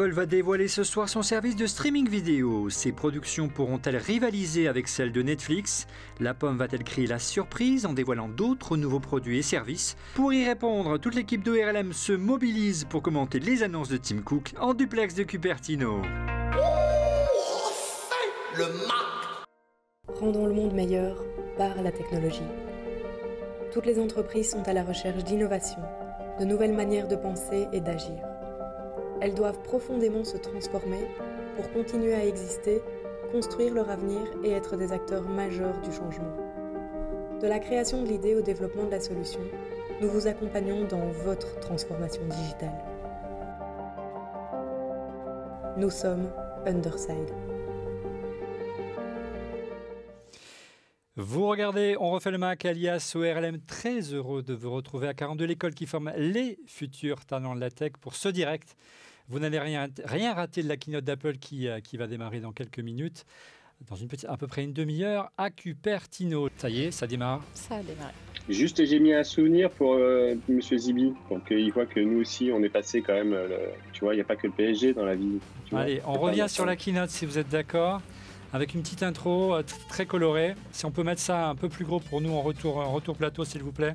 Apple va dévoiler ce soir son service de streaming vidéo. Ses productions pourront-elles rivaliser avec celles de Netflix? La pomme va-t-elle créer la surprise en dévoilant d'autres nouveaux produits et services? Pour y répondre, toute l'équipe de RLM se mobilise pour commenter les annonces de Tim Cook en duplex de Cupertino. Le Mac. Rendons le monde meilleur par la technologie. Toutes les entreprises sont à la recherche d'innovation, de nouvelles manières de penser et d'agir. Elles doivent profondément se transformer pour continuer à exister, construire leur avenir et être des acteurs majeurs du changement. De la création de l'idée au développement de la solution, nous vous accompagnons dans votre transformation digitale. Nous sommes Underside. Vous regardez, on refait le Mac, alias ORLM, très heureux de vous retrouver à 42, l'école qui forme les futurs talents de la tech pour ce direct. Vous n'allez rien rater de la keynote d'Apple qui va démarrer dans quelques minutes, dans à peu près une demi-heure, à Cupertino. Ça y est, ça démarre. Ça a démarré. Juste, j'ai mis un souvenir pour Monsieur Zibi, pour qu'il voit que nous aussi, on est passé quand même, tu vois, il n'y a pas que le PSG dans la vie. Allez, on revient sur la keynote si vous êtes d'accord. Avec une petite intro très colorée. Si on peut mettre ça un peu plus gros pour nous en retour plateau, s'il vous plaît.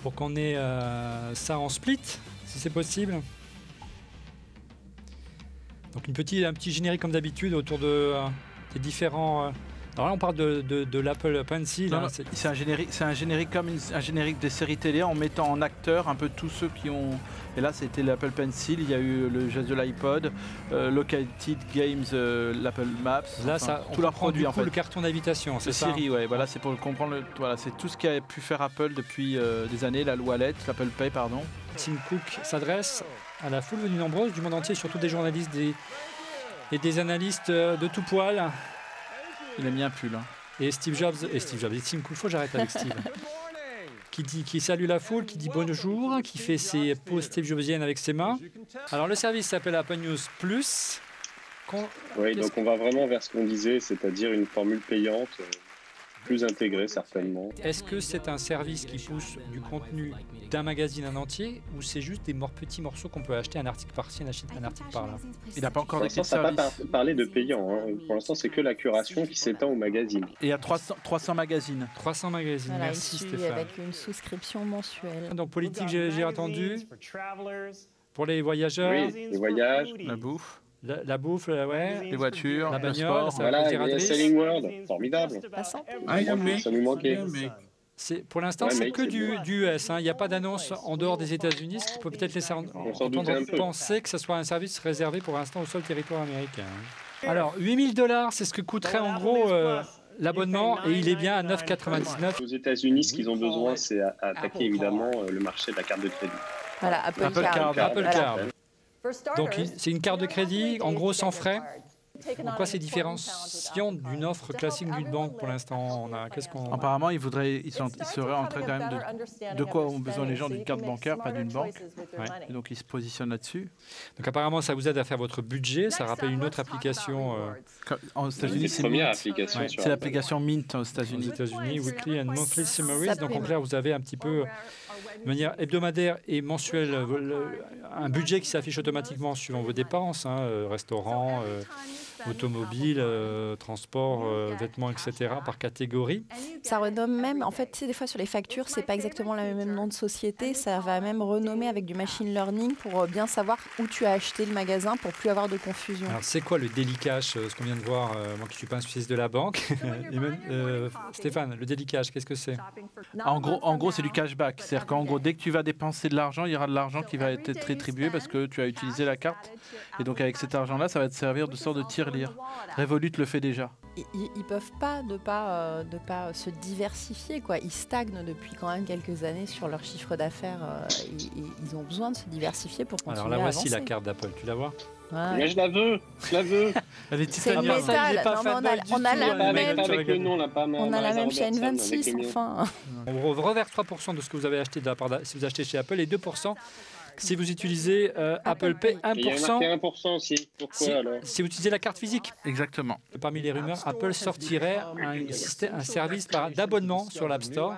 Pour qu'on ait ça en split, si c'est possible. Donc un petit générique comme d'habitude autour des différents... Alors là, on parle de l'Apple Pencil. Non, c'est un générique comme un générique des séries télé en mettant en acteurs un peu tous ceux qui ont... Et là, c'était l'Apple Pencil, il y a eu le geste de l'iPod, Located Games, l'Apple Maps. Là, enfin, ça, tous leurs produits en fait. Le carton d'invitation, c'est ça. Siri, ouais. Voilà, c'est pour comprendre. Voilà, c'est tout ce qu'a pu faire Apple depuis des années, la Wallet, l'Apple Pay, pardon. Tim Cook s'adresse à la foule venue nombreuse du monde entier, surtout des journalistes et des analystes de tout poil. Il a mis un pull. Hein. Et Tim Cook, faut que j'arrête avec Steve. qui salue la foule, qui dit bonjour, qui fait ses poses Steve Jobsiennes avec ses mains. Alors le service s'appelle Apple News Plus. Oui, donc on va vraiment vers ce qu'on disait, c'est-à-dire une formule payante, plus intégrée certainement. Est-ce que c'est un service qui pousse du contenu d'un magazine en entier ou c'est juste des petits morceaux qu'on peut acheter un article par-ci, un article par-là? Il n'a pas encore décrit ça. Pour l'instant, ça n'a pas parlé de payant. Hein. Pour l'instant, c'est que la curation qui s'étend au magazine. Et il y a 300 magazines. 300 magazines, voilà, merci Stéphane. Avec une souscription mensuelle. Donc politique, j'ai entendu. Pour les voyageurs. Oui, les voyages. La bouffe. La bouffe, ouais. Les voitures, la bagnole, le sport. Voilà, il y a Selling World, formidable. Ça nous manquait. Pour l'instant, c'est que du US. Il n'y a pas d'annonce en dehors des États-Unis, ce qui peut peut-être laisser penser que ce soit un service réservé pour l'instant au seul territoire américain. Alors, $8 000, c'est ce que coûterait en gros l'abonnement, et il est bien à $9,99. Aux États-Unis, ce qu'ils ont besoin, c'est attaquer évidemment le marché de la carte de crédit. Voilà, Apple Card. Donc c'est une carte de crédit, en gros sans frais. En quoi c'est différenciant d'une offre classique d'une banque pour l'instant? Apparemment, ils seraient en train quand même de quoi ont besoin les gens d'une carte bancaire, pas d'une banque. Ouais. Et donc ils se positionnent là-dessus. Donc apparemment, ça vous aide à faire votre budget. Ça rappelle une autre application. Aux États-Unis, c'est Mint. C'est l'application Mint aux États-Unis. Weekly and Monthly Summaries. Donc en clair, vous avez un petit peu de manière hebdomadaire et mensuelle un budget qui s'affiche automatiquement suivant vos dépenses, restaurant, automobile, transport, vêtements, etc. par catégorie. Ça renomme même, en fait, tu sais, des fois sur les factures, c'est pas exactement le même nom de société, ça va même renommer avec du machine learning pour bien savoir où tu as acheté le magasin pour plus avoir de confusion. Alors c'est quoi le daily cash, ce qu'on vient de voir, moi qui ne suis pas un spécialiste de la banque. Et même, Stéphane, le daily cash, qu'est-ce que c'est? En gros, c'est du cashback. C'est-à-dire qu'en gros, dès que tu vas dépenser de l'argent, il y aura de l'argent qui va être rétribué parce que tu as utilisé la carte. Et donc avec cet argent-là, ça va te servir de sorte de tirelire. Revolut le fait déjà. Ils peuvent pas de pas se diversifier, quoi. Ils stagnent depuis quand même quelques années sur leur chiffre d'affaires. Ils ont besoin de se diversifier pour continuer à avancer. Alors là, voici la carte d'Apple. Tu la vois? Ouais. Mais je la veux. Elle est c'est métal. On a la même. Avec le nom, là, pas on a la même chez N26, enfin. On reverse 3% de ce que vous avez acheté de la part si vous achetez chez Apple et 2% si vous utilisez Apple Pay. 1%. Il y a marqué 1% aussi. Pourquoi alors? Si vous utilisez la carte physique. Exactement. Parmi les rumeurs, Apple sortirait un service d'abonnement sur l'App Store.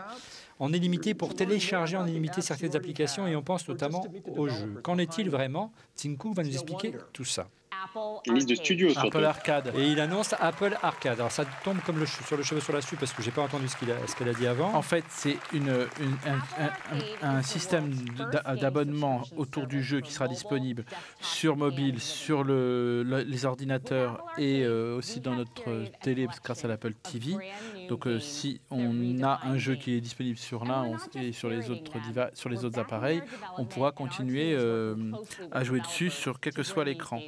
en illimité pour télécharger en illimité certaines applications et on pense notamment aux jeux. Qu'en est-il vraiment? Tim Cook va nous expliquer tout ça. Une liste de studios surtout. Apple Arcade. Et il annonce Apple Arcade. Alors ça tombe comme sur le cheveu sur la soupe parce que j'ai pas entendu ce qu'elle a dit avant. En fait, c'est un système d'abonnement autour du jeu qui sera disponible sur mobile, sur les ordinateurs et aussi dans notre télé grâce à l'Apple TV. Donc si on a un jeu qui est disponible sur l'un et sur les autres appareils, on pourra continuer à jouer dessus sur quel que soit l'écran.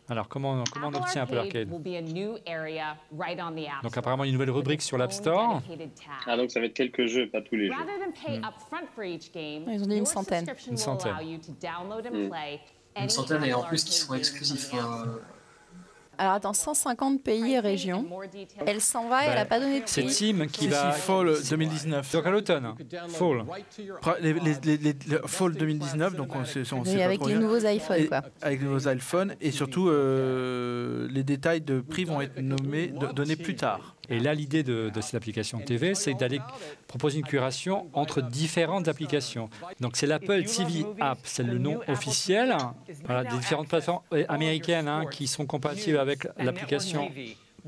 Alors, comment on obtient Apple Arcade? Donc, apparemment, une nouvelle rubrique sur l'App Store. Ah, donc ça va être quelques jeux, pas tous les jeux. Ils ont dit une centaine. Une centaine. Une centaine et en plus qui sont exclusifs. Alors attends, 150 pays et régions. Elle s'en va, elle n'a pas donné de C'est prix. Tim qui va... Fall 2019. Donc à l'automne, Fall. Fall 2019, donc on sait Et pas avec trop les bien. nouveaux iPhones, quoi. Avec les nouveaux iPhones et surtout les détails de prix vont être donnés plus tard. Et là, l'idée de cette application TV, c'est d'aller proposer une curation entre différentes applications. Donc, c'est l'Apple TV App, c'est le nom officiel. Voilà, des différentes plateformes américaines qui sont compatibles avec l'application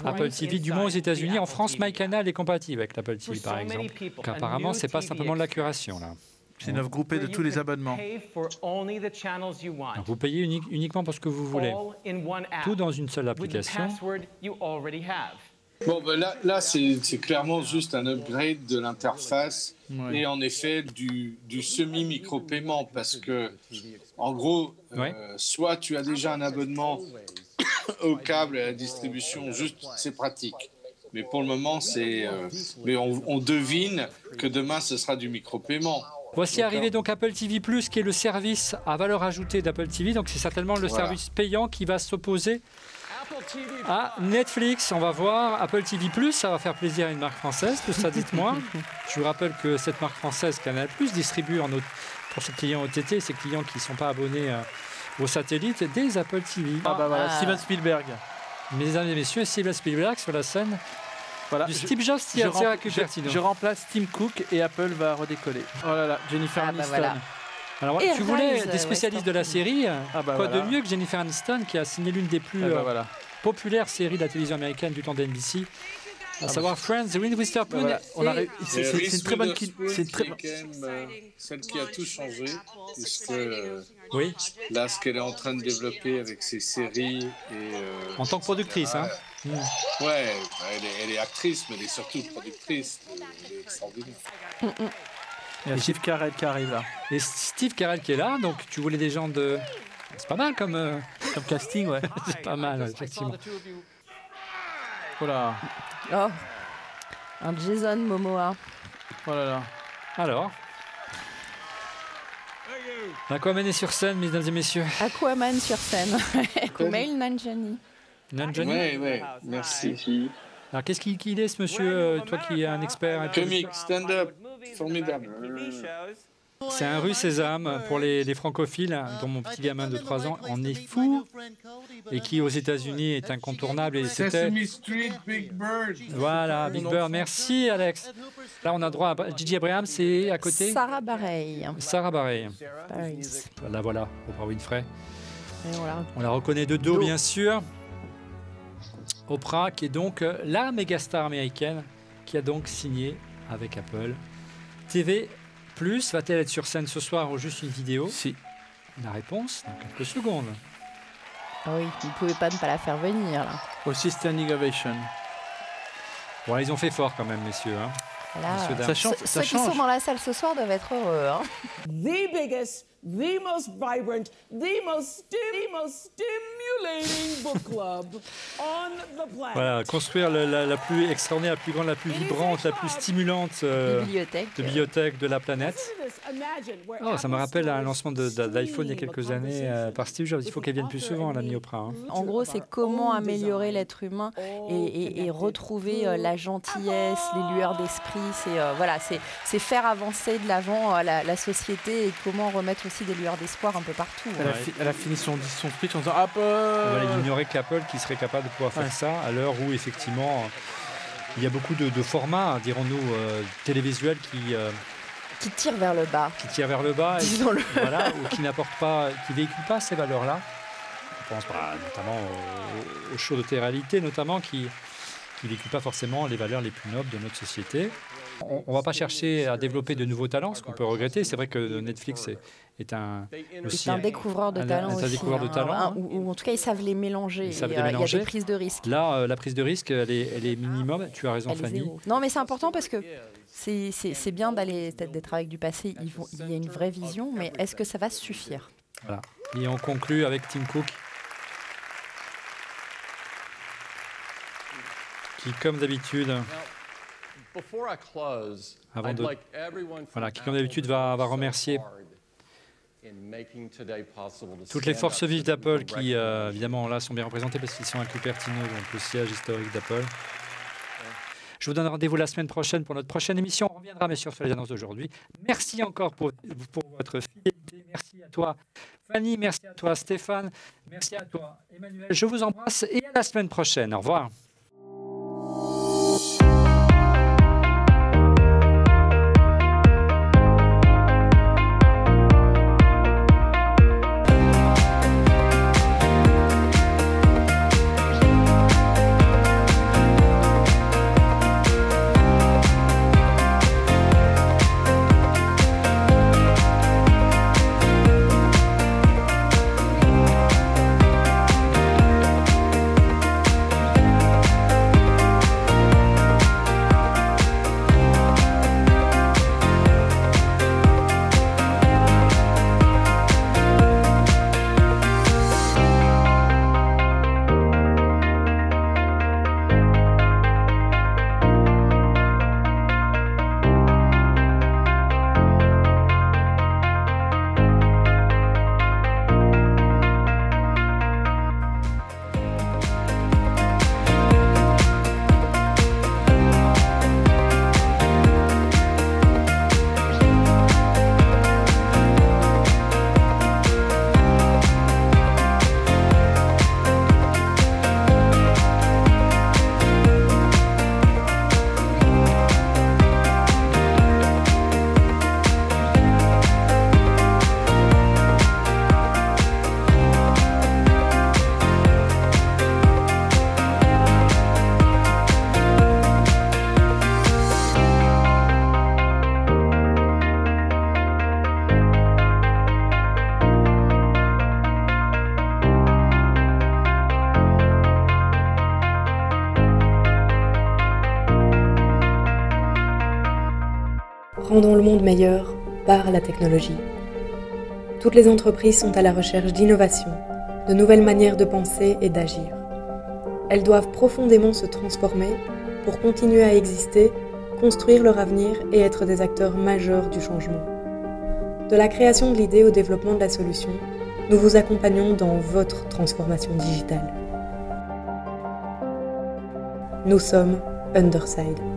Apple TV, du moins aux États-Unis. En France, MyCanal est compatible avec l'Apple TV, par exemple. Donc, apparemment, c'est pas simplement de la curation, là. C'est une offre groupée de tous les abonnements. Donc, vous payez uniquement pour ce que vous voulez. Tout dans une seule application. Bon, ben là c'est clairement juste un upgrade de l'interface et en effet du semi-micro-paiement parce que, en gros, soit tu as déjà un abonnement au câble et à la distribution, juste c'est pratique. Mais pour le moment, mais on devine que demain, ce sera du micro-paiement. Voici arrivé donc Apple TV+, qui est le service à valeur ajoutée d'Apple TV. Donc c'est certainement le service payant qui va s'opposer à Netflix. On va voir Apple TV+, ça va faire plaisir à une marque française, tout ça dites-moi. Je vous rappelle que cette marque française, Canal+, distribue pour ses clients OTT, ses clients qui ne sont pas abonnés au satellite, des Apple TV. Ah bah voilà, Steven Spielberg. Mesdames et messieurs, Steven Spielberg sur la scène. Voilà, Du Steve Jobs, je remplace Tim Cook et Apple va redécoller. Oh là là, Jennifer Aniston. Voilà. Alors, Et tu voulais Rise, des spécialistes de la série. Quoi voilà. de mieux que Jennifer Aniston qui a signé l'une des plus Voilà. populaires séries de la télévision américaine du temps d'NBC, à savoir Friends, The Reese Witherspoon. Voilà. On a et- c'est une très bonne C'est quand même celle qui a tout changé puisque Oui, là, ce qu'elle est en train de développer avec ses séries et en tant que productrice. Hein. ouais, elle est actrice, mais elle est surtout productrice. Elle est extraordinaire. Il y a Steve Carell qui arrive là. Et Steve Carell qui est là, donc tu voulais des gens de... C'est pas mal comme casting, ouais. c'est pas mal, effectivement. Voilà. Oh, un Jason Momoa. Oh là là. Alors, Aquaman est sur scène, mesdames et messieurs. Aquaman sur scène. Kumail Nanjiani. Nanjiani. Ouais, merci. Alors, qu'est-ce qu'il est, ce monsieur, toi qui es un expert? Comique, stand-up, formidable. C'est un rue Sésame pour les francophiles, dont mon petit gamin de 3 ans en est fou, et qui aux États-Unis est incontournable. Et c'était... Sesame Street, Big Bird. Voilà, Big Bird. Merci, Alex. Là, on a droit à Gigi Abraham, c'est à côté Sarah Bareilles. Sarah Bareilles. Bareilles. Voilà, Oprah Winfrey. Et voilà. On la reconnaît de dos, bien sûr. Oprah, qui est donc la méga star américaine, qui a donc signé avec Apple. TV+, va-t-elle être sur scène ce soir ou juste une vidéo? Si. La réponse dans quelques secondes. Ah oui, vous ne pouvez pas ne pas la faire venir, là. Aussi Standing Ovation. Bon, ils ont fait fort quand même, messieurs. Hein. Là, Messieurs, dames. ceux qui sont dans la salle ce soir doivent être heureux. Hein. The biggest, the most vibrant, the most stimulating book club on the planet. Voilà, construire la plus extraordinaire, la plus grande, la plus vibrante, la plus stimulante bibliothèque de la planète. Oh, ça me rappelle un lancement d'iPhone il y a quelques années par Steve Jobs. Il faut qu'elle vienne plus souvent, l'ami Oprah. Hein. En gros, c'est comment améliorer l'être humain et retrouver la gentillesse, les lueurs d'esprit. C'est faire avancer de l'avant la société et comment remettre aussi des lueurs d'espoir un peu partout. Elle a fini son speech en disant Apple. Voilà, il ignorait qu'Apple qui serait capable de pouvoir faire ça à l'heure où effectivement il y a beaucoup de formats, dirons-nous, télévisuels qui tirent vers le bas. Qui tirent vers le bas, disons-le. Voilà, ou qui n'apportent pas, qui véhiculent pas ces valeurs-là. Je pense notamment aux shows de télé-réalité, notamment qui ne véhiculent pas forcément les valeurs les plus nobles de notre société. On ne va pas chercher à développer de nouveaux talents, ce qu'on peut regretter. C'est vrai que Netflix est un découvreur de talents aussi. Un découvreur de talents. Ou en tout cas, ils savent les mélanger. Il y a des prises de risque. Là, la prise de risque, elle est minimum. Tu as raison, Fanny. Non, mais c'est important parce que c'est bien d'être avec du passé. Il y a une vraie vision, mais est-ce que ça va suffire? Voilà. Et on conclut avec Tim Cook, qui, comme d'habitude, qui, comme d'habitude, va remercier toutes les forces vives d'Apple qui, évidemment, là, sont bien représentées parce qu'ils sont à Cupertino, donc le siège historique d'Apple. Je vous donne rendez-vous la semaine prochaine pour notre prochaine émission. On reviendra, bien sûr, sur les annonces d'aujourd'hui. Merci encore pour votre fidélité. Merci à toi, Fanny. Merci à toi, Stéphane. Merci à toi, Emmanuel. Je vous embrasse et à la semaine prochaine. Au revoir. Rendons le monde meilleur par la technologie. Toutes les entreprises sont à la recherche d'innovation, de nouvelles manières de penser et d'agir. Elles doivent profondément se transformer pour continuer à exister, construire leur avenir et être des acteurs majeurs du changement. De la création de l'idée au développement de la solution, nous vous accompagnons dans votre transformation digitale. Nous sommes Underside.